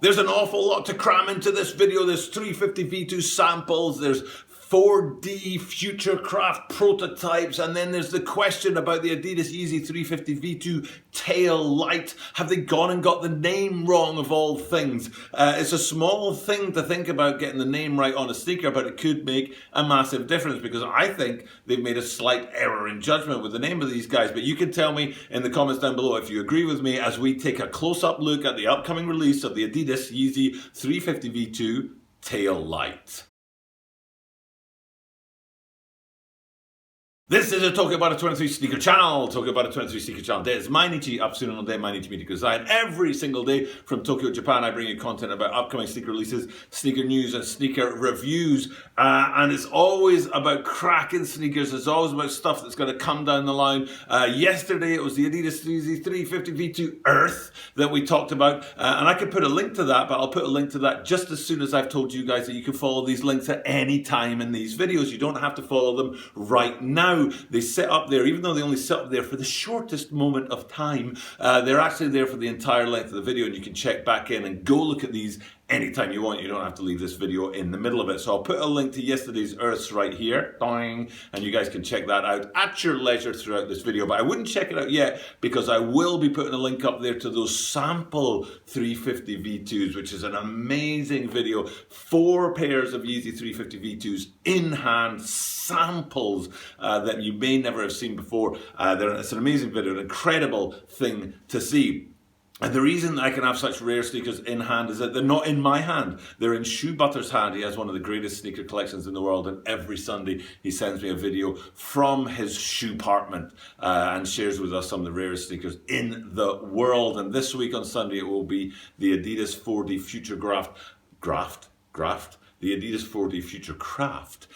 There's an awful lot to cram into this video. There's 350 V2 samples, there's 4D Futurecraft prototypes, and then there's the question about the Adidas Yeezy 350 V2 tail light. Have they gone and got the name wrong of all things? It's a small thing to think about getting the name right on a sneaker, but it could make a massive difference because I think they've made a slight error in judgment with the name of these guys. But you can tell me in the comments down below if you agree with me as we take a close-up look at the upcoming release of the Adidas Yeezy 350 V2 tail light. This is a Talking About a 23 Sneaker channel. Talking About a 23 Sneaker channel. This is Mainichi, Absoluno de Mainichi Media Design. Every single day from Tokyo, Japan, I bring you content about upcoming sneaker releases, sneaker news, and sneaker reviews. And it's always about cracking sneakers. It's always about stuff that's going to come down the line. Yesterday, it was the Adidas Yeezy 350 V2 Earth that we talked about. And I could put a link to that, but I'll put a link to that just as soon as I've told you guys that you can follow these links at any time in these videos. You don't have to follow them right now. They sit up there, even though they only sit up there for the shortest moment of time, they're actually there for the entire length of the video, and you can check back in and go look at these anytime you want. You don't have to leave this video in the middle of it. So I'll put a link to yesterday's Earths right here, and you guys can check that out at your leisure throughout this video. But I wouldn't check it out yet because I will be putting a link up there to those sample 350 V2s, which is an amazing video. 4 pairs of Yeezy 350 V2s in hand, samples that you may never have seen before. It's an amazing video, an incredible thing to see. And the reason I can have such rare sneakers in hand is that they're not in my hand. They're in Shoe Butter's hand. He has one of the greatest sneaker collections in the world, and every Sunday he sends me a video from his shoe apartment and shares with us some of the rarest sneakers in the world. And this week on Sunday it will be the Adidas 4D Futurecraft, the Adidas 4D Futurecraft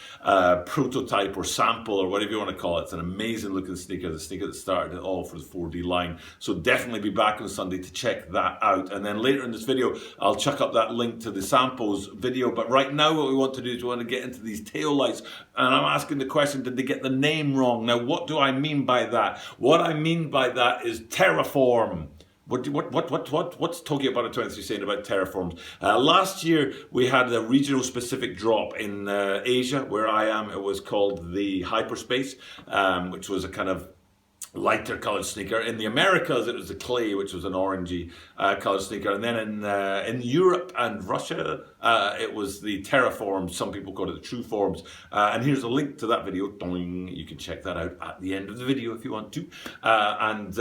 prototype or sample or whatever you want to call it. It's an amazing looking sneaker, the sneaker that started it all for the 4D line. So definitely be back on Sunday to check that out. And then later in this video, I'll chuck up that link to the samples video. But right now what we want to do is we want to get into these tail lights. And I'm asking the question, did they get the name wrong? Now, what do I mean by that? What I mean by that is terraform. What's Tokyo About a 23 saying about terraforms? Last year we had a regional specific drop in Asia, where I am. It was called the Hyperspace, which was a kind of lighter coloured sneaker. In the Americas, it was the Clay, which was an orangey coloured sneaker. And then in Europe and Russia, it was the Terraform. Some people call it the True Forms. And here's a link to that video. You can check that out at the end of the video if you want to. And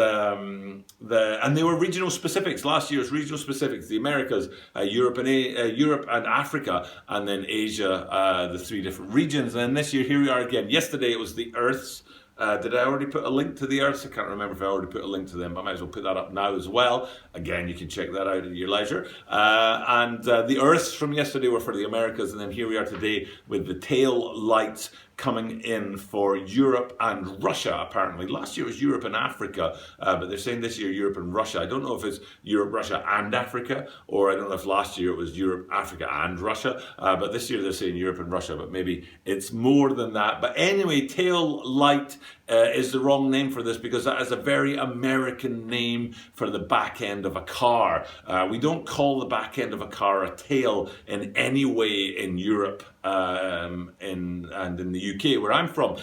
they were regional specifics. Last year's regional specifics: the Americas, Europe and Africa, and then Asia, the 3 different regions. And then this year, here we are again. Yesterday, it was the Earths. Did I already put a link to the Earths? I can't remember if I already put a link to them, but I might as well put that up now as well. Again, you can check that out at your leisure. The Earths from yesterday were for the Americas, and then here we are today with the tail lights coming in for Europe and Russia, apparently. Last year was Europe and Africa, but they're saying this year Europe and Russia. I don't know if it's Europe, Russia and Africa, or I don't know if last year it was Europe, Africa and Russia, but this year they're saying Europe and Russia, but maybe it's more than that. But anyway, tail light is the wrong name for this because that is a very American name for the back end of a car. We don't call the back end of a car a tail in any way in Europe and in the UK where I'm from.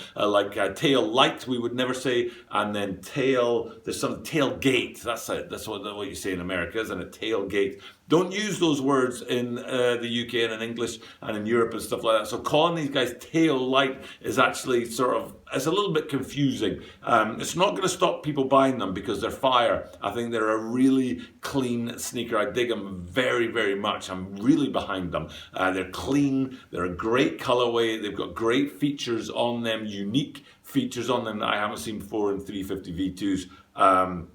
Tail light we would never say, and then tail, there's some tailgate. That's it. That's what you say in America, isn't it? Tailgate. Don't use those words in the UK and in English and in Europe and stuff like that. So calling these guys tail light is actually it's a little bit confusing. It's not going to stop people buying them because they're fire. I think they're a really clean sneaker. I dig them very, very much. I'm really behind them. They're clean. They're a great colorway. They've got great features on them, unique features on them that I haven't seen before in 350 V2s.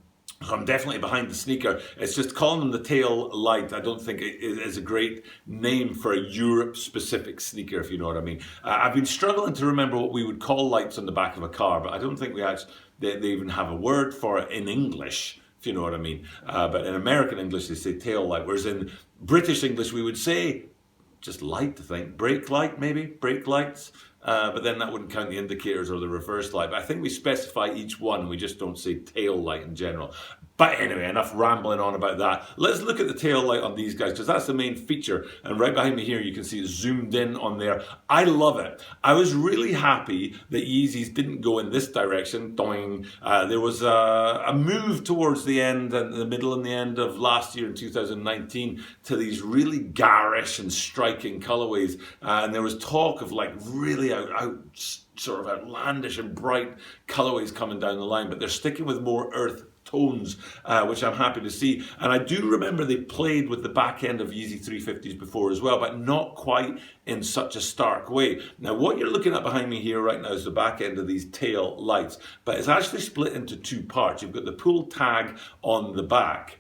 So I'm definitely behind the sneaker. It's just calling them the tail light, I don't think it is a great name for a Europe-specific sneaker, if you know what I mean. I've been struggling to remember what we would call lights on the back of a car, but I don't think they even have a word for it in English, if you know what I mean. But in American English, they say tail light, whereas in British English, we would say just light, I think. Brake light, maybe? Brake lights. But then that wouldn't count the indicators or the reverse light. But I think we specify each one. We just don't say tail light in general. But anyway, enough rambling on about that. Let's look at the tail light on these guys, because that's the main feature. And right behind me here, you can see it zoomed in on there. I love it. I was really happy that Yeezys didn't go in this direction. Doing. There was a move towards the end and the middle and the end of last year in 2019 to these really garish and striking colorways. And there was talk of like really sort of outlandish and bright colorways coming down the line, but they're sticking with more earth tones, which I'm happy to see. And I do remember they played with the back end of Yeezy 350s before as well, but not quite in such a stark way. Now, what you're looking at behind me here right now is the back end of these tail lights, but it's actually split into two parts. You've got the pull tag on the back,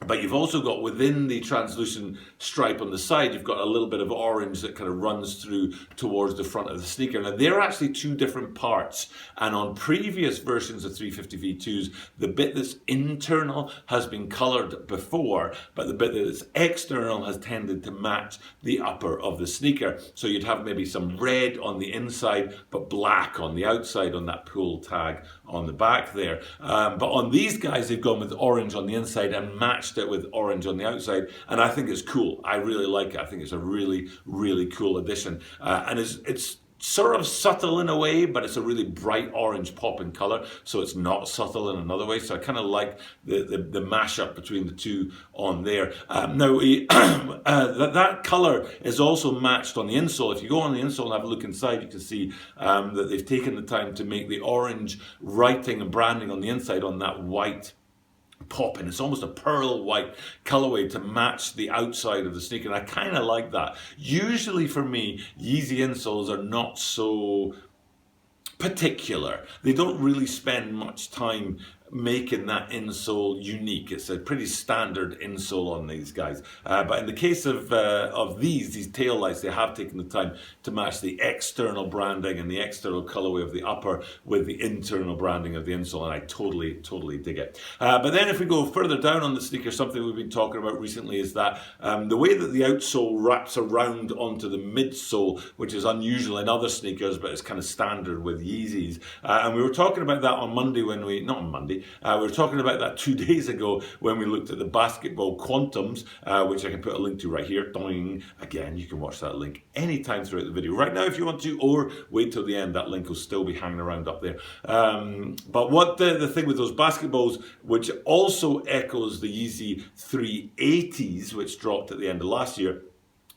but you've also got within the translucent stripe on the side, you've got a little bit of orange that kind of runs through towards the front of the sneaker. Now, they're actually two different parts. And on previous versions of 350 V2s, the bit that's internal has been colored before, but the bit that's external has tended to match the upper of the sneaker. So you'd have maybe some red on the inside, but black on the outside on that pull tag on the back there. But on these guys, they've gone with orange on the inside and matched it with orange on the outside, and I think it's cool. I really like it. I think it's a really, really cool addition, and it's sort of subtle in a way, but it's a really bright orange popping color, so it's not subtle in another way. So I kind of like the mashup between the two on there. Now, that color is also matched on the insole. If you go on the insole and have a look inside, you can see that they've taken the time to make the orange writing and branding on the inside on that white popping. It's almost a pearl white colorway to match the outside of the sneaker, and I kind of like that. Usually for me, Yeezy insoles are not so particular. They don't really spend much time making that insole unique. It's a pretty standard insole on these guys. But in the case of these tail lights, they have taken the time to match the external branding and the external colorway of the upper with the internal branding of the insole, and I totally, totally dig it. But then if we go further down on the sneaker, something we've been talking about recently is that the way that the outsole wraps around onto the midsole, which is unusual in other sneakers, but it's kind of standard with Yeezys. And we were talking about that on Monday not on Monday, we were talking about that 2 days ago when we looked at the basketball quantums, which I can put a link to right here. Doing. Again, you can watch that link anytime throughout the video. Right now, if you want to, or wait till the end, that link will still be hanging around up there. But what the thing with those basketballs, which also echoes the Yeezy 380s, which dropped at the end of last year,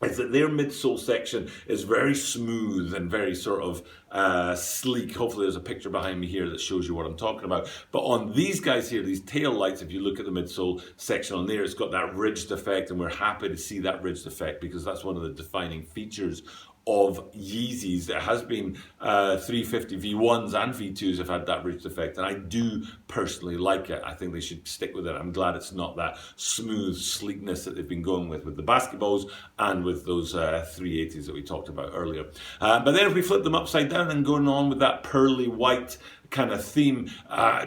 is that their midsole section is very smooth and very sort of sleek. Hopefully there's a picture behind me here that shows you what I'm talking about. But on these guys here, these tail lights, if you look at the midsole section on there, it's got that ridged effect, and we're happy to see that ridged effect because that's one of the defining features of Yeezys. It has been 350 V1s and V2s have had that ridged effect, and I do personally like it. I think they should stick with it. I'm glad it's not that smooth sleekness that they've been going with the basketballs and with those 380s that we talked about earlier. But then if we flip them upside down and going on with that pearly white kind of theme,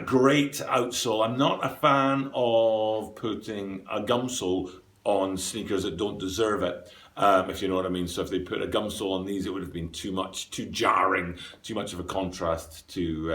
great outsole. I'm not a fan of putting a gum sole on sneakers that don't deserve it. If you know what I mean. So if they put a gum sole on these, it would have been too jarring, too much of a contrast to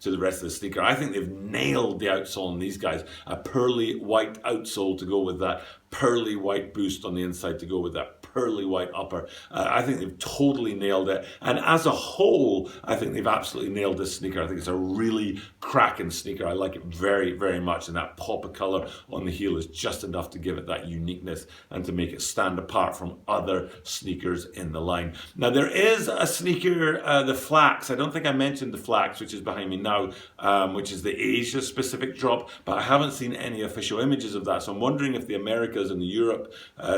the rest of the sneaker. I think they've nailed the outsole on these guys. A pearly white outsole to go with that pearly white boost on the inside to go with that pearly white upper. I think they've totally nailed it. And as a whole, I think they've absolutely nailed this sneaker. I think it's a really cracking sneaker. I like it very, very much. And that pop of color on the heel is just enough to give it that uniqueness and to make it stand apart from other sneakers in the line. Now, there is a sneaker, the Flax. I don't think I mentioned the Flax, which is behind me now, which is the Asia specific drop, but I haven't seen any official images of that. So I'm wondering if the Americas and the Europe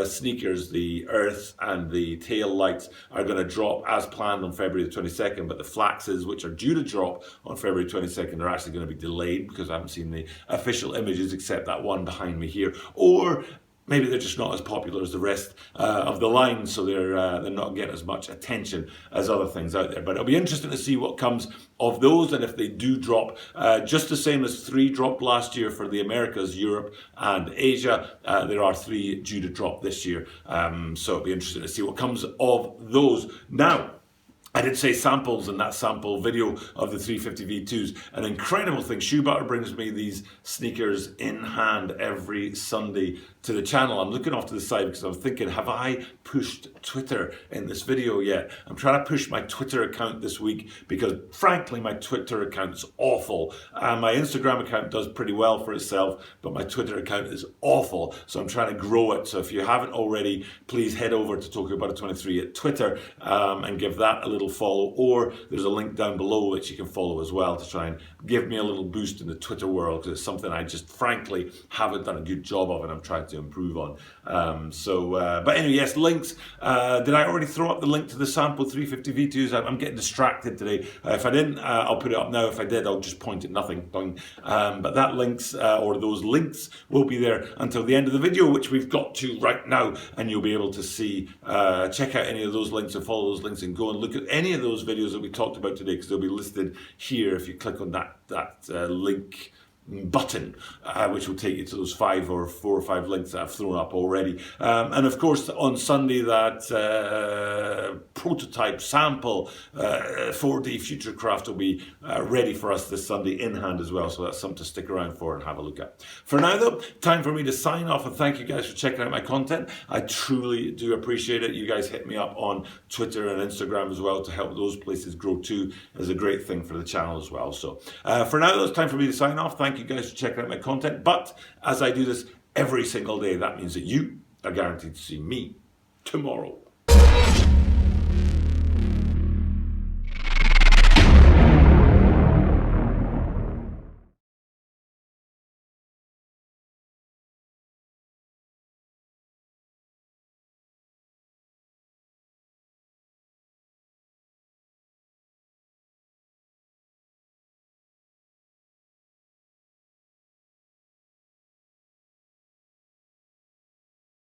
sneakers, the Earth and the tail lights, are going to drop as planned on February the 22nd, but the Flaxes, which are due to drop on February 22nd, are actually going to be delayed because I haven't seen the official images except that one behind me here. Or maybe they're just not as popular as the rest of the line, so they're not getting as much attention as other things out there. But it'll be interesting to see what comes of those, and if they do drop, just the same as 3 dropped last year for the Americas, Europe, and Asia, there are 3 due to drop this year. So it'll be interesting to see what comes of those. Now, I did say samples in that sample video of the 350 V2s. An incredible thing. Shoe Butter brings me these sneakers in hand every Sunday to the channel. I'm looking off to the side because I'm thinking, have I pushed Twitter in this video yet? I'm trying to push my Twitter account this week because frankly, my Twitter account is awful. My Instagram account does pretty well for itself, but my Twitter account is awful. So I'm trying to grow it. So if you haven't already, please head over to Tokyo Butter 23 at Twitter and give that a little follow, or there's a link down below which you can follow as well to try and give me a little boost in the Twitter world, because it's something I just frankly haven't done a good job of and I'm trying to improve on. But anyway, yes, links. Did I already throw up the link to the sample 350 V2s? I'm getting distracted today. If I didn't, I'll put it up now. If I did, I'll just point at nothing. But that links, or those links, will be there until the end of the video, which we've got to right now, and you'll be able to see, check out any of those links and follow those links and go and look at any of those videos that we talked about today, because they'll be listed here if you click on that link button, which will take you to those 4 or 5 links that I've thrown up already. And of course, on Sunday, that prototype sample 4D Futurecraft will be ready for us this Sunday in hand as well. So that's something to stick around for and have a look at. For now, though, time for me to sign off and thank you guys for checking out my content. I truly do appreciate it. You guys hit me up on Twitter and Instagram as well to help those places grow too. It's a great thing for the channel as well. So for now, though, it's time for me to sign off. Thank you guys for checking out my content. But as I do this every single day, that means that you are guaranteed to see me tomorrow.